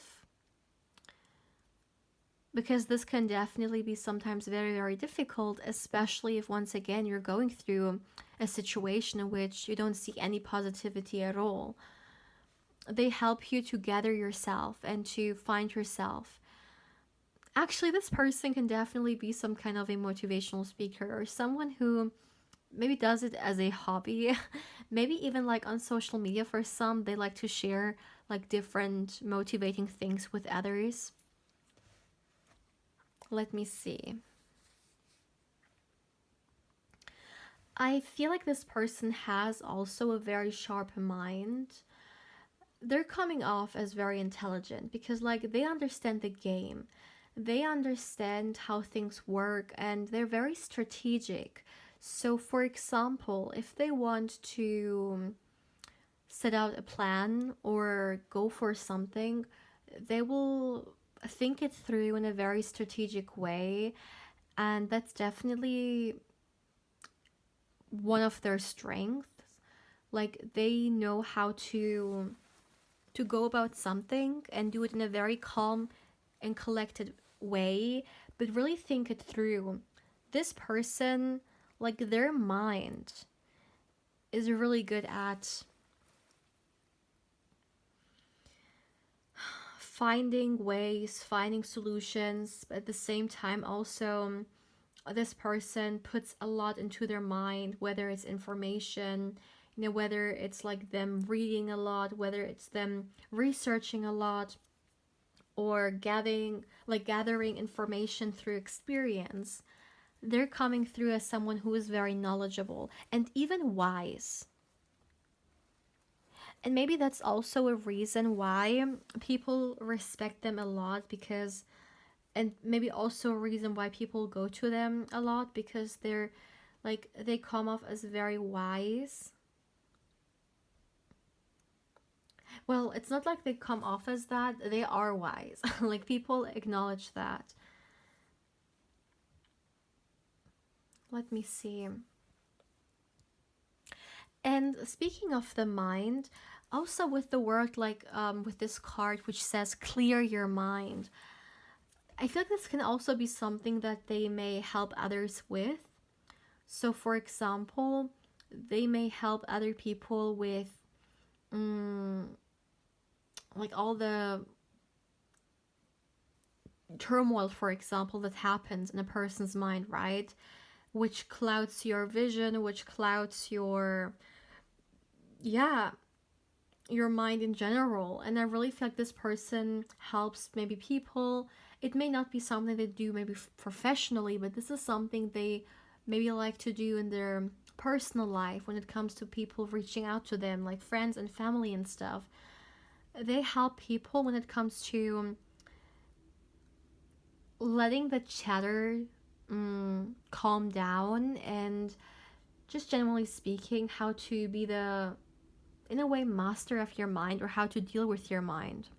because this can definitely be sometimes very, very difficult, especially if once again you're going through a situation in which you don't see any positivity at all. They help you to gather yourself and to find yourself. Actually, this person can definitely be some kind of a motivational speaker or someone who maybe does it as a hobby. Maybe even like on social media, for some, they like to share like different motivating things with others. Let me see. I feel like this person has also a very sharp mind. They're coming off as very intelligent because, like, they understand the game, they understand how things work, and they're very strategic. So, for example, if they want to set out a plan or go for something, they will think it through in a very strategic way, and that's definitely one of their strengths. Like, they know how to go about something and do it in a very calm and collected way, but really think it through. This person, like, their mind is really good at finding ways, finding solutions, but at the same time also this person puts a lot into their mind, whether it's information, whether it's like them reading a lot, whether it's them researching a lot, or gathering information through experience. They're coming through as someone who is very knowledgeable and even wise. And maybe that's also a reason why people respect them a lot, because, and maybe also a reason why people go to them a lot, because they're like, they come off as very wise. Well, it's not like they come off as that, they are wise. Like, people acknowledge that. Let me see. And speaking of the mind, also with the word, like, with this card which says clear your mind, I feel like this can also be something that they may help others with. So, for example, they may help other people with, like, all the turmoil, for example, that happens in a person's mind, right? Which clouds your vision, which clouds yeah, your mind in general. And I really feel like this person helps maybe people. It may not be something they do maybe professionally, but this is something they maybe like to do in their personal life when it comes to people reaching out to them, like friends and family and stuff. They help people when it comes to letting the chatter calm down, and just generally speaking, how to be the, in a way, master of your mind, or how to deal with your mind.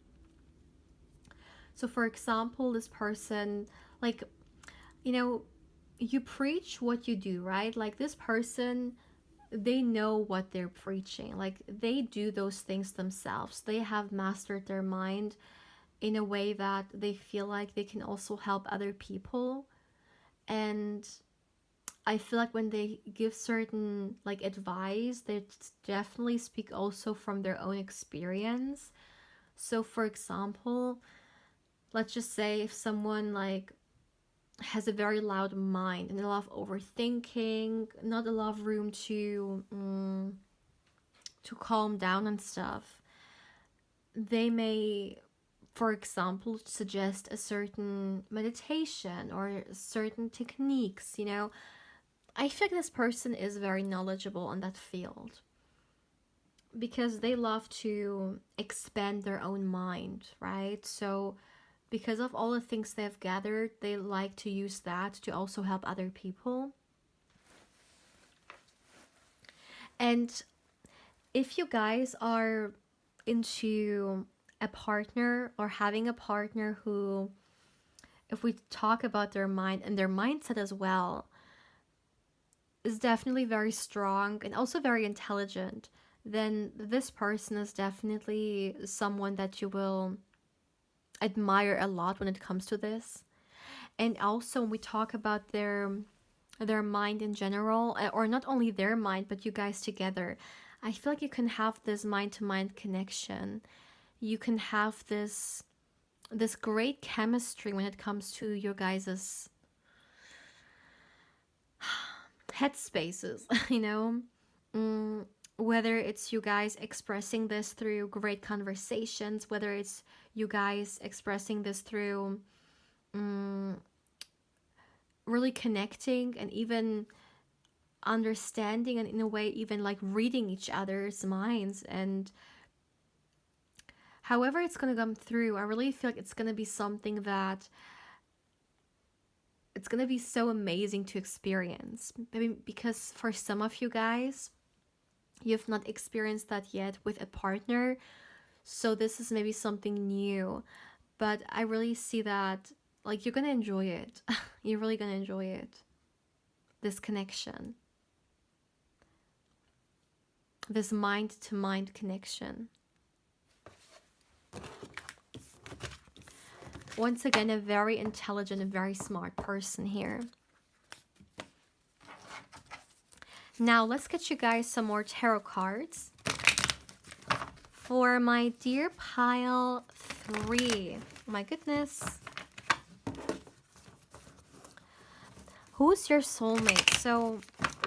So, for example, this person, like, you preach what you do, right? Like, this person, they know what they're preaching. Like, they do those things themselves. They have mastered their mind in a way that they feel like they can also help other people. And I feel like when they give certain, like, advice, they definitely speak also from their own experience. So, for example, let's just say if someone, like, has a very loud mind and a lot of overthinking, not a lot of room to calm down and stuff. They may, for example, suggest a certain meditation or certain techniques, you know. I feel like this person is very knowledgeable on that field because they love to expand their own mind, right? So because of all the things they've gathered, they like to use that to also help other people. And if you guys are into a partner or having a partner who, if we talk about their mind and their mindset as well, is definitely very strong and also very intelligent, then this person is definitely someone that you will admire a lot when it comes to this. And also when we talk about their mind in general, or not only their mind but you guys together, I feel like you can have this mind to mind connection. You can have this great chemistry when it comes to your guys's headspaces, you know. Whether it's you guys expressing this through great conversations, whether it's you guys expressing this through really connecting and even understanding, and in a way even like reading each other's minds. And however it's going to come through, I really feel like it's going to be something that it's going to be so amazing to experience. Maybe because for some of you guys, you've not experienced that yet with a partner, so this is maybe something new. But I really see that like you're gonna enjoy it. You're really gonna enjoy it, this connection, this mind to mind connection. Once again, a very intelligent and very smart person here. Now let's get you guys some more tarot cards for my dear pile 3. Oh my goodness. Who's your soulmate? So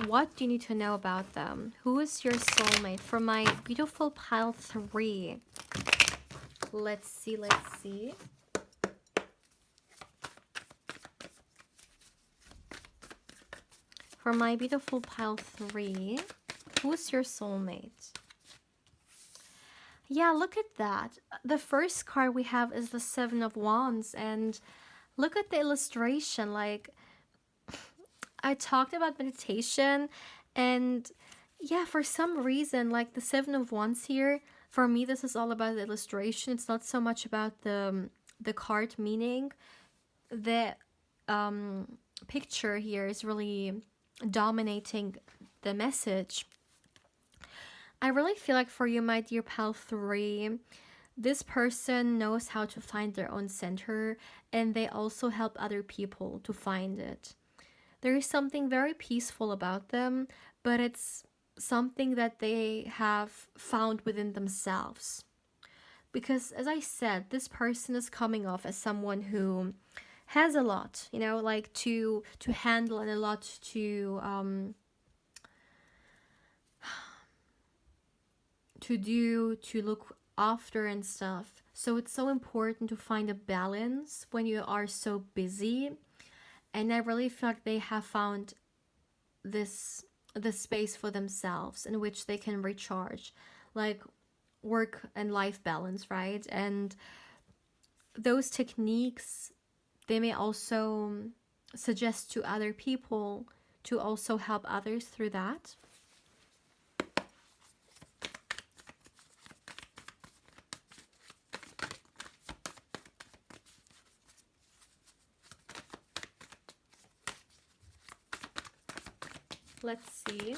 what do you need to know about them? Who is your soulmate for my beautiful pile 3? Let's see, let's see. For my beautiful pile 3, who's your soulmate? Yeah, look at that. The first card we have is the 7 of Wands, and look at the illustration. Like, I talked about meditation, and yeah, for some reason, like the 7 of Wands here, for me, this is all about the illustration. It's not so much about the card meaning. The picture here is really dominating the message. I really feel like for you, my dear pal 3, this person knows how to find their own center, and they also help other people to find it. There is something very peaceful about them, but it's something that they have found within themselves. Because as I said, this person is coming off as someone who has a lot, you know, like to handle, and a lot to do, to look after and stuff. So it's so important to find a balance when you are so busy. And I really feel like they have found this space for themselves in which they can recharge, like work and life balance, right? And those techniques, they may also suggest to other people to also help others through that. Let's see.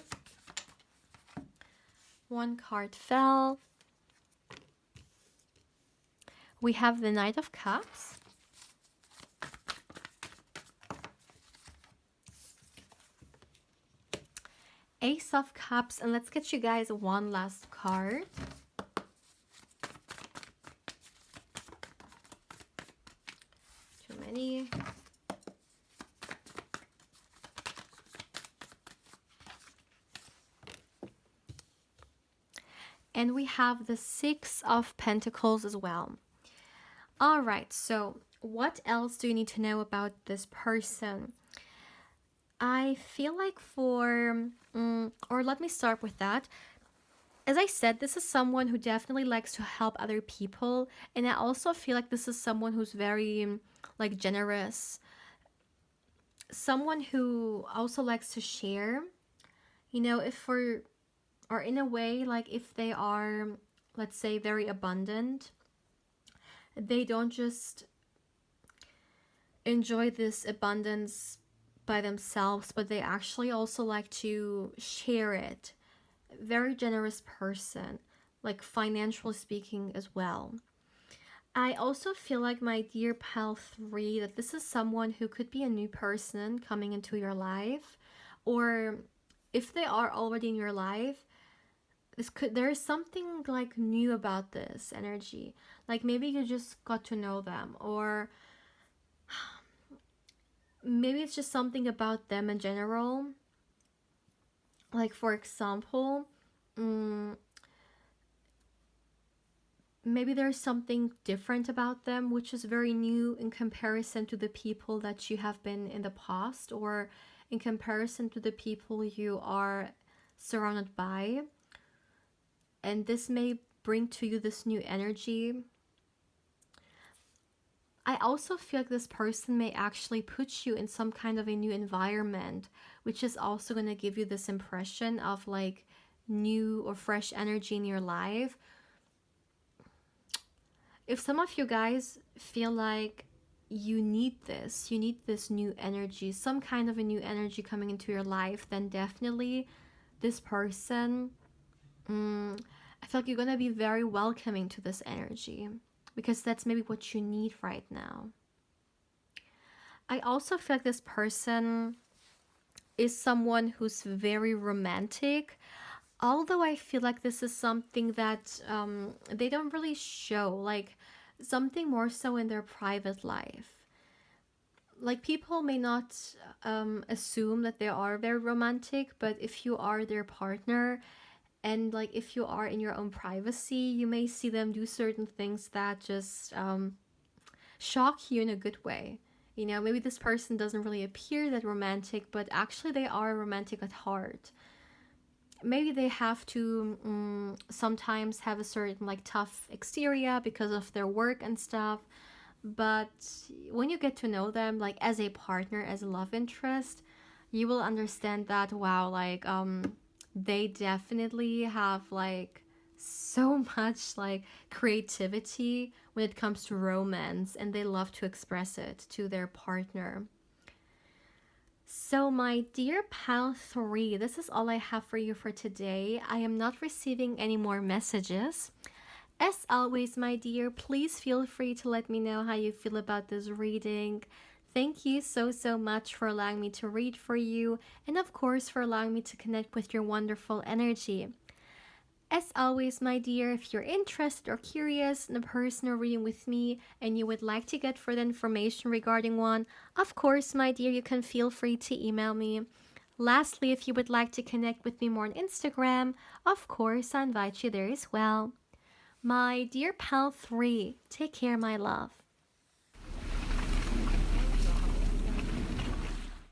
One card fell. We have the Knight of Cups. Ace of Cups, and let's get you guys one last card. Too many. And we have the Six of Pentacles as well. All right, so what else do you need to know about this person? I feel like or let me start with that. As I said, this is someone who definitely likes to help other people. And I also feel like this is someone who's very like generous. Someone who also likes to share. You know, if for, or in a way, like if they are, let's say, very abundant, they don't just enjoy this abundance by themselves, but they actually also like to share it. Very generous person, like financially speaking as well. I also feel like, my dear pal 3, that this is someone who could be a new person coming into your life, or if they are already in your life, there is something like new about this energy. Like maybe you just got to know them, or maybe it's just something about them in general. Like for example, maybe there's something different about them which is very new in comparison to the people that you have been in the past, or in comparison to the people you are surrounded by. And this may bring to you this new energy. I also feel like this person may actually put you in some kind of a new environment, which is also going to give you this impression of like new or fresh energy in your life. If some of you guys feel like you need this new energy, some kind of a new energy coming into your life, then definitely this person, I feel like you're going to be very welcoming to this energy, because that's maybe what you need right now. I also feel like this person is someone who's very romantic, although I feel like this is something that they don't really show, like something more so in their private life. Like people may not assume that they are very romantic, but if you are their partner, and like if you are in your own privacy, you may see them do certain things that just shock you in a good way. You know, maybe this person doesn't really appear that romantic, but actually they are romantic at heart. Maybe they have to sometimes have a certain like tough exterior because of their work and stuff, but when you get to know them like as a partner, as a love interest, you will understand that, wow, like they definitely have like so much like creativity when it comes to romance, and they love to express it to their partner. So my dear pal 3, this is all I have for you for today. I am not receiving any more messages. As always, my dear, please feel free to let me know how you feel about this reading. Thank you so much for allowing me to read for you, and of course for allowing me to connect with your wonderful energy. As always, my dear, if you're interested or curious in a personal reading with me and you would like to get further information regarding one, of course, my dear, you can feel free to email me. Lastly, if you would like to connect with me more on Instagram, of course, I invite you there as well. My dear pal 3, take care, my love.